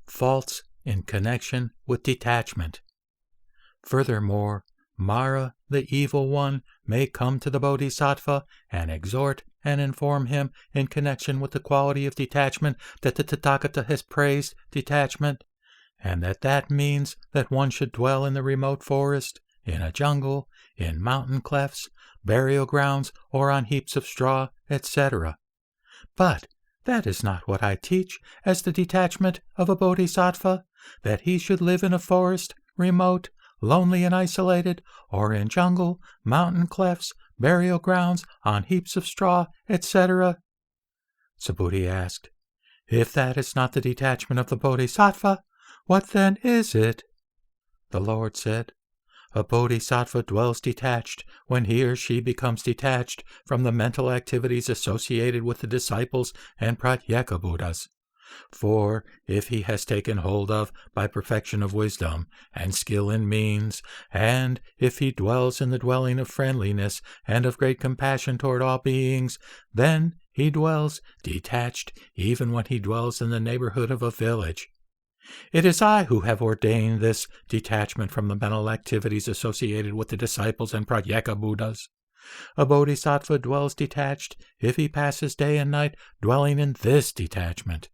faults in connection with detachment. Furthermore, Mara, the evil one, may come to the bodhisattva and exhort and inform him in connection with the quality of detachment that the Tathagata has praised detachment, and that means that one should dwell in the remote forest, in a jungle, in mountain clefts, burial grounds, or on heaps of straw, etc. But that is not what I teach as the detachment of a bodhisattva, that he should live in a forest, remote, lonely and isolated, or in jungle, mountain clefts, burial grounds, on heaps of straw, etc. Subhuti asked, "If that is not the detachment of the bodhisattva, what then is it?" The Lord said, "A bodhisattva dwells detached when he or she becomes detached from the mental activities associated with the disciples and pratyeka Buddhas. For if he has taken hold of by perfection of wisdom and skill in means, and if he dwells in the dwelling of friendliness and of great compassion toward all beings, then he dwells detached even when he dwells in the neighborhood of a village. It is I who have ordained this detachment from the mental activities associated with the disciples and pratyeka Buddhas. A bodhisattva dwells detached if he passes day and night dwelling in this detachment.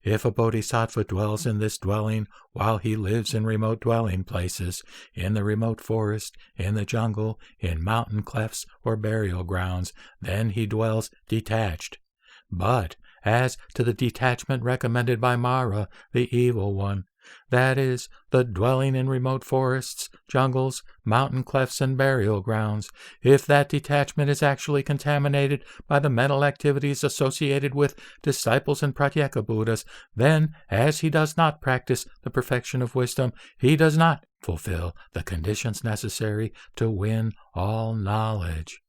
If a bodhisattva dwells in this dwelling while he lives in remote dwelling places, in the remote forest, in the jungle, in mountain clefts or burial grounds, then he dwells detached. But as to the detachment recommended by Mara, the evil one, that is, the dwelling in remote forests, jungles, mountain clefts, and burial grounds, if that detachment is actually contaminated by the mental activities associated with disciples and pratyeka Buddhas, then, as he does not practice the perfection of wisdom, he does not fulfill the conditions necessary to win all knowledge.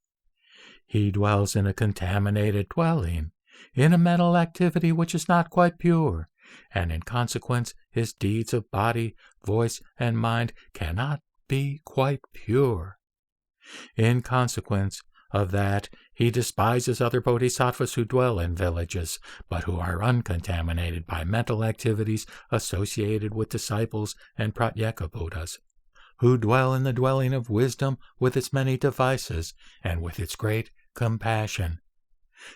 He dwells in a contaminated dwelling, in a mental activity which is not quite pure, and in consequence his deeds of body, voice, and mind cannot be quite pure. In consequence of that, he despises other bodhisattvas who dwell in villages, but who are uncontaminated by mental activities associated with disciples and pratyeka Buddhas, who dwell in the dwelling of wisdom with its many devices and with its great compassion.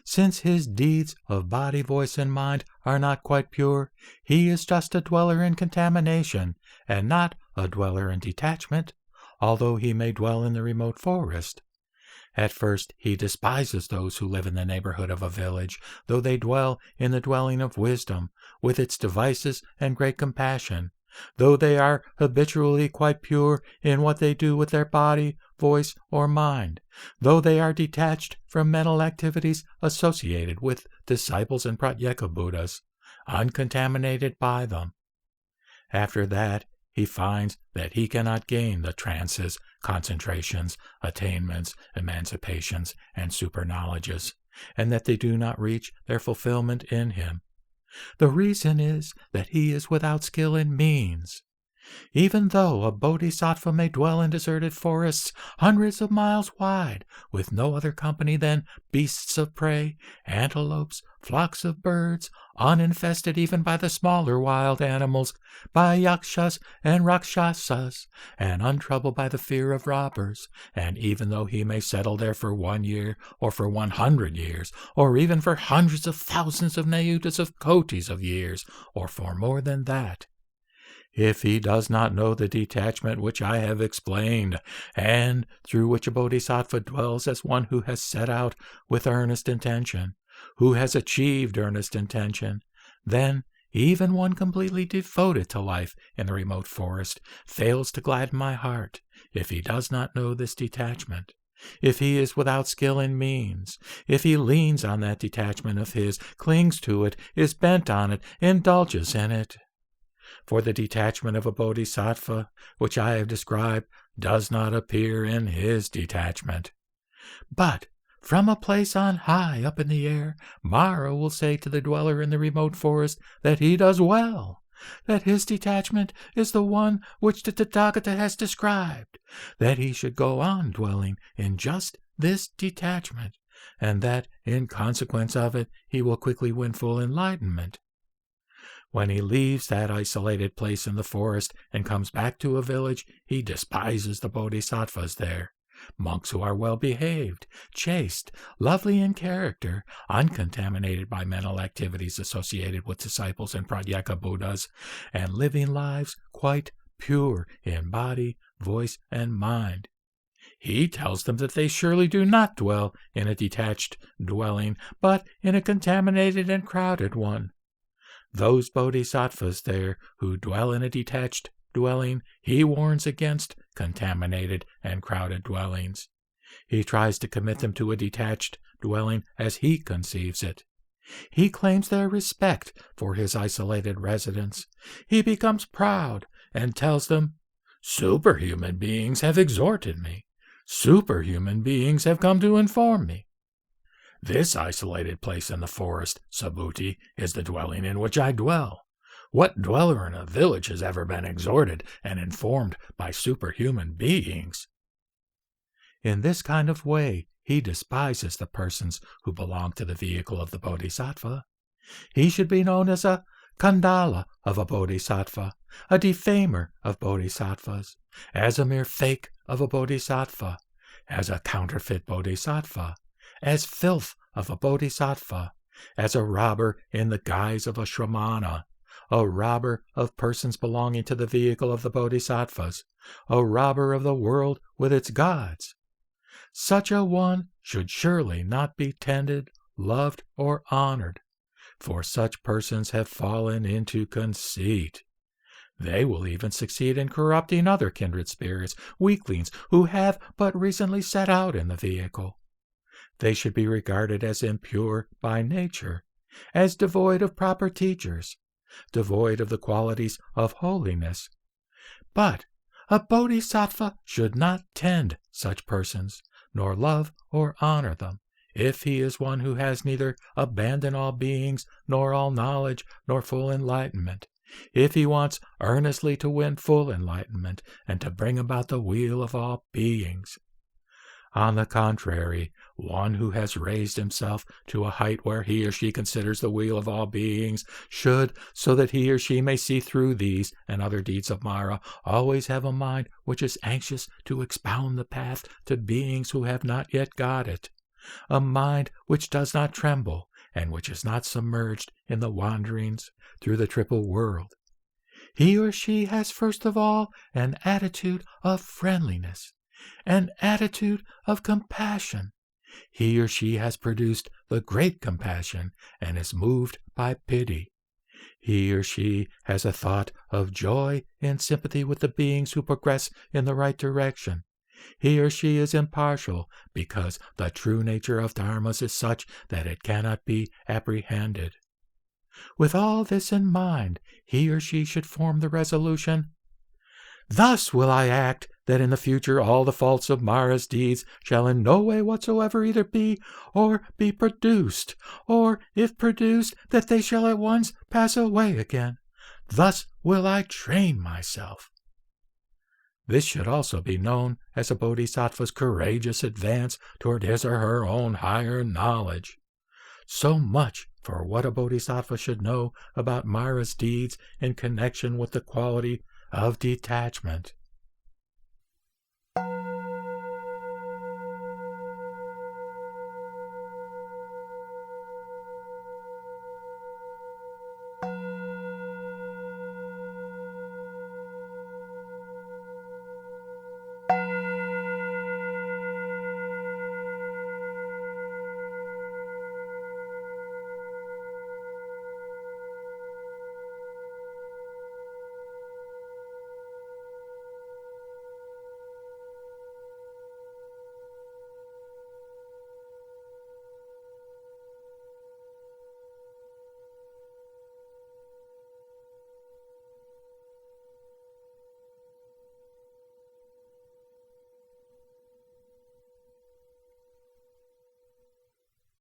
Since his deeds of body, voice, and mind are not quite pure, he is just a dweller in contamination, and not a dweller in detachment, although he may dwell in the remote forest. At first he despises those who live in the neighborhood of a village, though they dwell in the dwelling of wisdom, with its devices and great compassion, though they are habitually quite pure in what they do with their body, voice, or mind, though they are detached from mental activities associated with disciples and pratyeka Buddhas, uncontaminated by them. After that, he finds that he cannot gain the trances, concentrations, attainments, emancipations, and superknowledges, and that they do not reach their fulfillment in him. The reason is that he is without skill in means. Even though a bodhisattva may dwell in deserted forests hundreds of miles wide, with no other company than beasts of prey, antelopes, flocks of birds, uninfested even by the smaller wild animals, by yakshas and rakshasas, and untroubled by the fear of robbers, and even though he may settle there for 1 year, or for 100 years, or even for hundreds of thousands of nayutas of kotis of years, or for more than that, if he does not know the detachment which I have explained, and through which a bodhisattva dwells as one who has set out with earnest intention, who has achieved earnest intention, then even one completely devoted to life in the remote forest fails to gladden my heart, if he does not know this detachment. If he is without skill in means, if he leans on that detachment of his, clings to it, is bent on it, indulges in it. For the detachment of a bodhisattva, which I have described, does not appear in his detachment. But from a place on high up in the air, Mara will say to the dweller in the remote forest that he does well, that his detachment is the one which the Tathagata has described, that he should go on dwelling in just this detachment, and that in consequence of it he will quickly win full enlightenment. When he leaves that isolated place in the forest and comes back to a village, he despises the bodhisattvas there. Monks who are well behaved, chaste, lovely in character, uncontaminated by mental activities associated with disciples and pratyeka Buddhas, and living lives quite pure in body, voice, and mind. He tells them that they surely do not dwell in a detached dwelling, but in a contaminated and crowded one. Those bodhisattvas there who dwell in a detached dwelling, he warns against contaminated and crowded dwellings. He tries to commit them to a detached dwelling as he conceives it. He claims their respect for his isolated residence. He becomes proud and tells them, "Superhuman beings have exhorted me. Superhuman beings have come to inform me. This isolated place in the forest, Subhuti, is the dwelling in which I dwell. What dweller in a village has ever been exhorted and informed by superhuman beings?" In this kind of way, he despises the persons who belong to the vehicle of the bodhisattva. He should be known as a Kandala of a bodhisattva, a defamer of bodhisattvas, as a mere fake of a bodhisattva, as a counterfeit bodhisattva, as filth of a bodhisattva, as a robber in the guise of a shramana, a robber of persons belonging to the vehicle of the bodhisattvas, a robber of the world with its gods. Such a one should surely not be tended, loved, or honored, for such persons have fallen into conceit. They will even succeed in corrupting other kindred spirits, weaklings who have but recently set out in the vehicle. They should be regarded as impure by nature, as devoid of proper teachers, devoid of the qualities of holiness. But a bodhisattva should not tend such persons, nor love or honor them, if he is one who has neither abandoned all beings, nor all knowledge, nor full enlightenment, if he wants earnestly to win full enlightenment and to bring about the weal of all beings. On the contrary, one who has raised himself to a height where he or she considers the weal of all beings should, so that he or she may see through these and other deeds of Mara, always have a mind which is anxious to expound the path to beings who have not yet got it, a mind which does not tremble and which is not submerged in the wanderings through the triple world. He or she has first of all an attitude of friendliness, an attitude of compassion. He or she has produced the great compassion and is moved by pity. He or she has a thought of joy in sympathy with the beings who progress in the right direction. He or she is impartial because the true nature of dharmas is such that it cannot be apprehended. With all this in mind, he or she should form the resolution, "Thus will I act, that in the future all the faults of Mara's deeds shall in no way whatsoever either be or be produced, or, if produced, that they shall at once pass away again. Thus will I train myself." This should also be known as a bodhisattva's courageous advance toward his or her own higher knowledge. So much for what a bodhisattva should know about Mara's deeds in connection with the quality of detachment.